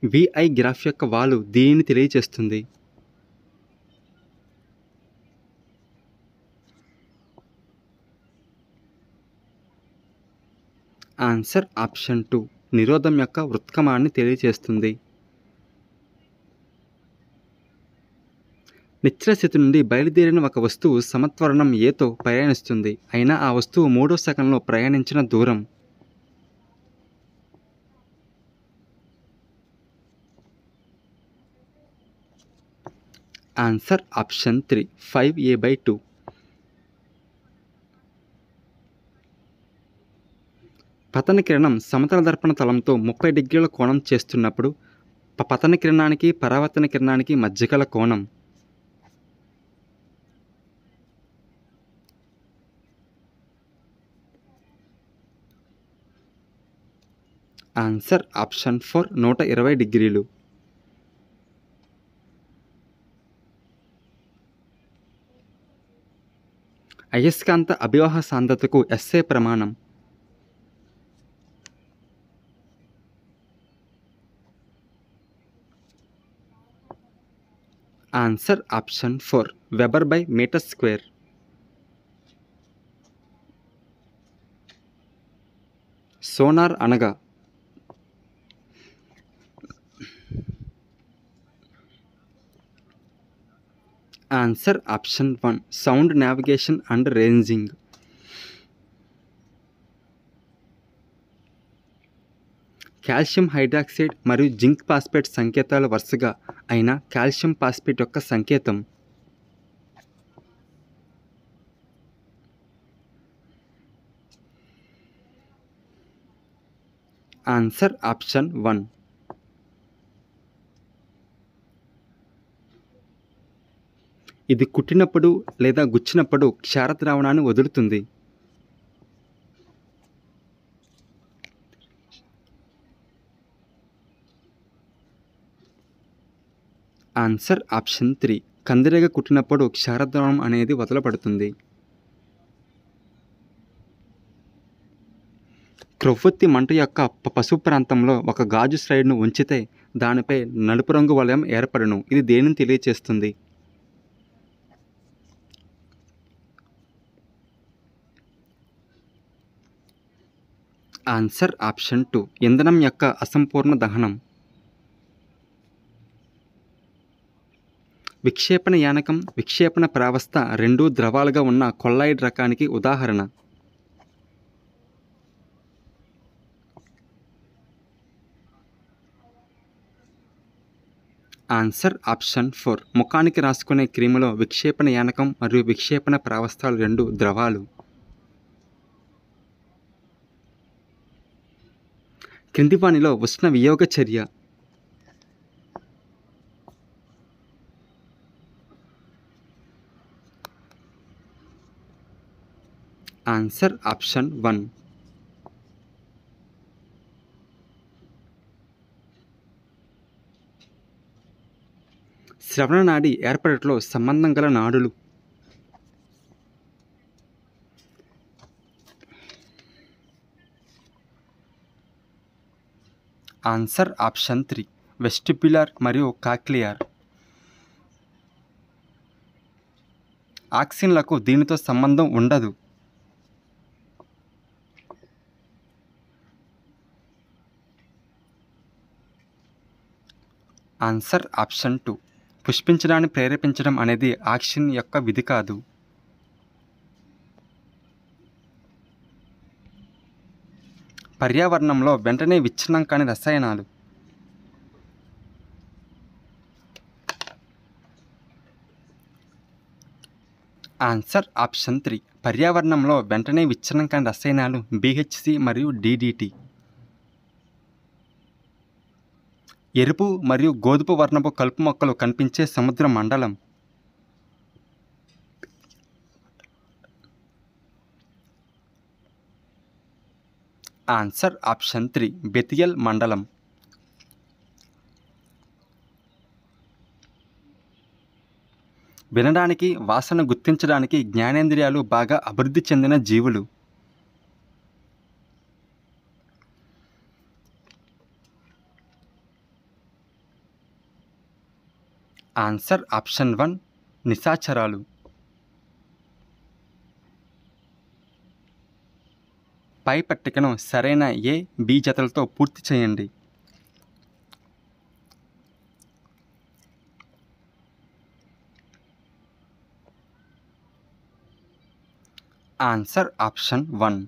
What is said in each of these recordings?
VI graph యొక్క వాలు దీనిని తెలియచేస్తుంది. ఆన్సర్ ఆప్షన్ 2 నిరోధం యొక్క వృత్కమాన్ని తెలియచేస్తుంది. నిశ్చల స్థితి నుండి బయలుదేరిన ఒక వస్తువు సమత్వరణం ఏతో ప్రయాణిస్తుంది. అయినా ఆ వస్తువు 3వ సెకన్లో ప్రయాణించిన దూరం. Answer option 3 5a/2. పతన కిరణం సమతల దర్పణ తలంతో 30 డిగ్రీల కోణం చేస్తున్నప్పుడు పతన కిరణానికి పరావర్తన కిరణానికి మధ్య గల కోణం. ఆన్సర్ ఆప్షన్ 4 120 డిగ్రీలు. అయస్కాంత అభివాహ సాంద్రతకు ఎస్ఐ ప్రమాణం. Answer option 4 వెబర్/మీటర్². సోనార్ అనగా answer option 1 sound navigation and ranging. Calcium hydroxide మరియు జింక్ ఫాస్ఫేట్ సంకేతాలు వరుసగా అయిన కాల్షియం ఫాస్ఫేట్ యొక్క సంకేతం. Answer option 1. ఇది కుట్టినప్పుడు లేదా గుచ్చినప్పుడు క్షార ద్రావణాన్ని వదులుతుంది. ఆన్సర్ ఆప్షన్ 3 కందిరీగ కుట్టినప్పుడు క్షారద్రావణం అనేది వదలబడుతుంది. క్రొవ్వొత్తి మంట యొక్క పసుపు ప్రాంతంలో ఒక గాజు స్లైడ్ను ఉంచితే దానిపై నలుపు రంగు వలయం ఏర్పడును. ఇది దేనిని తెలియచేస్తుంది? ఆన్సర్ ఆప్షన్ 2 ఇంధనం యొక్క అసంపూర్ణ దహనం. విక్షేపణ యానకం, విక్షేపణ ప్రావస్థ రెండూ ద్రవాలుగా ఉన్న కొల్లాయిడ్ రకానికి ఉదాహరణ. ఆన్సర్ ఆప్షన్ 4 ముఖానికి రాసుకునే క్రీములో విక్షేపణ యానకం మరియు విక్షేపణ ప్రావస్థలు రెండు ద్రవాలు. క్రింది వానిలో ఉష్ణ వియోగ చర్య. Answer option 1. శ్రవణ నాడి ఏర్పడటంలో సంబంధం గల నాడులు. ఆన్సర్ ఆప్షన్ 3 వెస్టిబ్యులర్ మరియు కాక్లియర్. ఆక్సిన్లకు దీనితో సంబంధం ఉండదు. ఆన్సర్ ఆప్షన్ 2 పుష్పించడాన్ని ప్రేరేపించడం అనేది ఆక్సిన్ యొక్క విధి కాదు. పర్యావరణంలో వెంటనే విచ్ఛిన్నం కాని రసాయనాలు. ఆన్సర్ ఆప్షన్ 3 పర్యావరణంలో వెంటనే విచ్ఛిన్నం కాని రసాయనాలు BHC మరియు DDT. ఎరుపు మరియు గోధుమ వర్ణపు కలుపు మొక్కలు కనిపించే సముద్ర మండలం. ఆన్సర్ ఆప్షన్ 3 బెతియల్ మండలం. వినడానికి, వాసన గుర్తించడానికి జ్ఞానేంద్రియాలు బాగా అభివృద్ధి చెందిన జీవులు. Answer option 1 నిశాచరాలు. పై పట్టికను సరైన ఏ, బి జతలతో పూర్తి చేయండి. Answer option 1.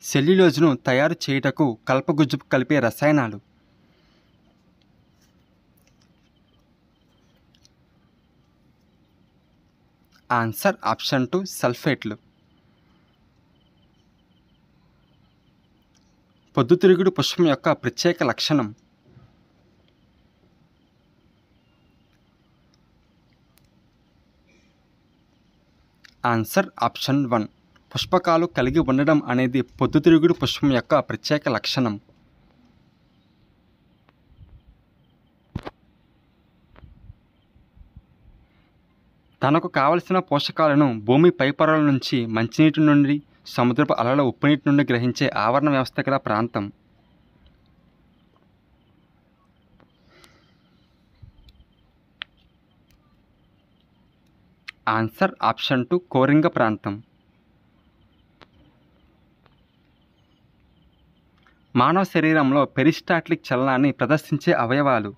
సెల్యులోజ్ను తయారు చేయుటకు కలపగుజ్జు కలిపే రసాయనాలు. Answer option 2 సల్ఫేట్లు. పొద్దుతిరుగుడు పుష్పం యొక్క ప్రత్యేక లక్షణం. ఆన్సర్ ఆప్షన్ 1 పుష్పకాలు కలిగి ఉండడం అనేది పొద్దుతిరుగుడు పుష్పం యొక్క ప్రత్యేక లక్షణం. తనకు కావలసిన పోషకాలను భూమి పైపొరల నుంచి, మంచినీటి నుండి, సముద్రపు అలల ఉప్పునీటి నుండి గ్రహించే ఆవరణ వ్యవస్థ గల ప్రాంతం. ఆన్సర్ ఆప్షన్ 2 కోరింగ ప్రాంతం. మానవ శరీరంలో పెరిస్టాల్టిక్ చలనాన్ని ప్రదర్శించే అవయవాలు.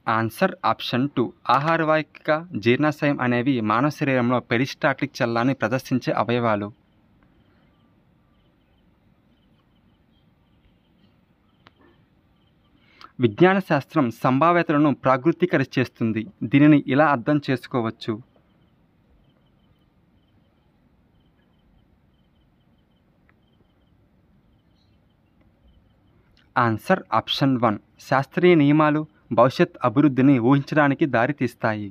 ఆన్సర్ ఆప్షన్ 2 ఆహారవాహిక, జీర్ణాశయం అనేవి మానవ శరీరంలో పెరిస్టాల్టిక్ చలనాన్ని ప్రదర్శించే అవయవాలు. విజ్ఞాన శాస్త్రం సంభావ్యతలను ప్రాకృతీకరిచేస్తుంది. దీనిని ఇలా అర్థం చేసుకోవచ్చు. ఆన్సర్ ఆప్షన్ 1 శాస్త్రీయ నియమాలు భవిష్యత్ అభివృద్ధిని ఊహించడానికి దారితీస్తాయి.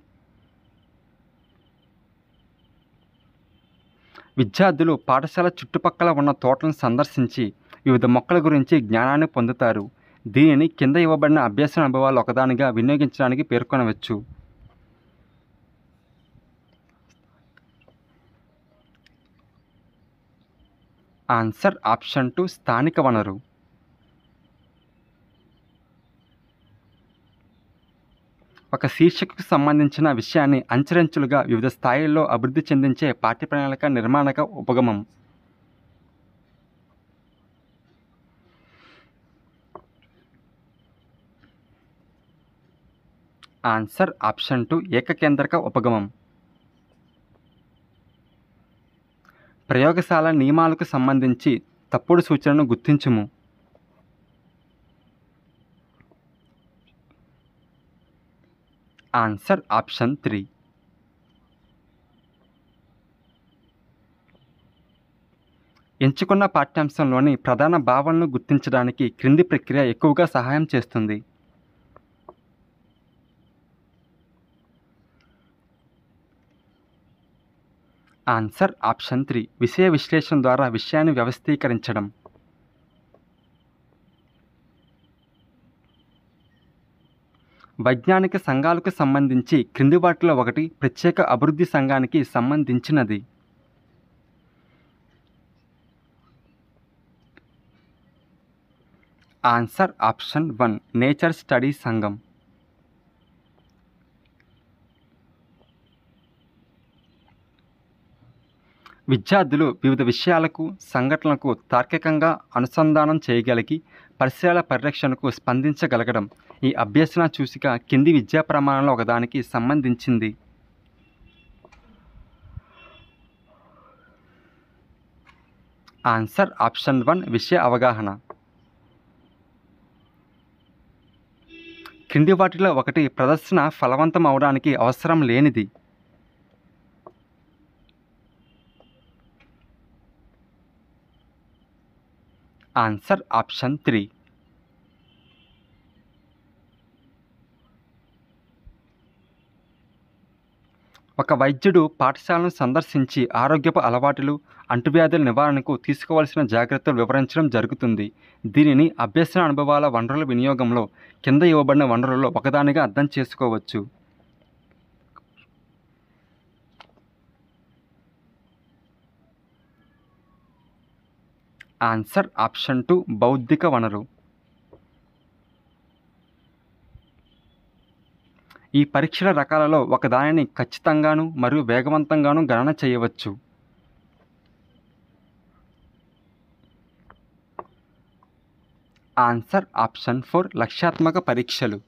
విద్యార్థులు పాఠశాల చుట్టుపక్కల ఉన్న తోటలను సందర్శించి వివిధ మొక్కల గురించి జ్ఞానాన్ని పొందుతారు. దీనిని కింద ఇవ్వబడిన అభ్యాస అనుభవాలు ఒకదానిగా వినియోగించడానికి పేర్కొనవచ్చు. ఆన్సర్ ఆప్షన్ 2 స్థానిక వనరు. ఒక శీర్షికకు సంబంధించిన విషయాన్ని అంచెలంచెలుగా వివిధ స్థాయిల్లో అభివృద్ధి చెందించే పాఠ్య ప్రణాళిక నిర్మాణక ఉపగమం. Answer option 2 ఏకకేంద్రక ఉపగమం. ప్రయోగశాల నియమాలకు సంబంధించి తప్పుడు సూచనను గుర్తించుము. Answer option 3. ఎంచుకున్న పాఠ్యాంశంలోని ప్రధాన భావనలను గుర్తించడానికి క్రింది ప్రక్రియ ఎక్కువగా సహాయం చేస్తుంది. ఆన్సర్ ఆప్షన్ 3 విషయ విశ్లేషణ ద్వారా విషయాన్ని వ్యవస్థీకరించడం. వైజ్ఞానిక సంఘాలకు సంబంధించి క్రింది వాటిలో ఒకటి ప్రత్యేక అభివృద్ధి సంఘానికి సంబంధించినది. ఆన్సర్ ఆప్షన్ 1 నేచర్ స్టడీ సంఘం. విద్యార్థులు వివిధ విషయాలకు, సంఘటనలకు తార్కికంగా అనుసంధానం చేయగలిగి పరిసరాల పరిరక్షణకు స్పందించగలగడం ఈ అభ్యసన సూచిక కింది విద్యా ప్రమాణాలలో ఒకదానికి సంబంధించింది. ఆన్సర్ ఆప్షన్ 1 విషయ అవగాహన. క్రింది వాటిలో ఒకటి ప్రదర్శన ఫలవంతం అవడానికి అవసరం లేనిది. Answer option 3. ఒక వైద్యుడు పాఠశాలను సందర్శించి ఆరోగ్యపు అలవాటులు, అంటువ్యాధుల నివారణకు తీసుకోవాల్సిన జాగ్రత్తలు వివరించడం జరుగుతుంది. దీనిని అభ్యసన అనుభవాల వనరుల వినియోగంలో కింద ఇవ్వబడిన వనరులలో ఒకదానిగా అర్థం చేసుకోవచ్చు. ఆన్సర్ ఆప్షన్ 2 బౌద్ధిక వనరు. ఈ పరీక్షల రకాలలో ఒకదానిని ఖచ్చితంగాను మరియు వేగవంతంగాను గణన చేయవచ్చు. ఆన్సర్ ఆప్షన్ 4 లక్ష్యాత్మక పరీక్షలు.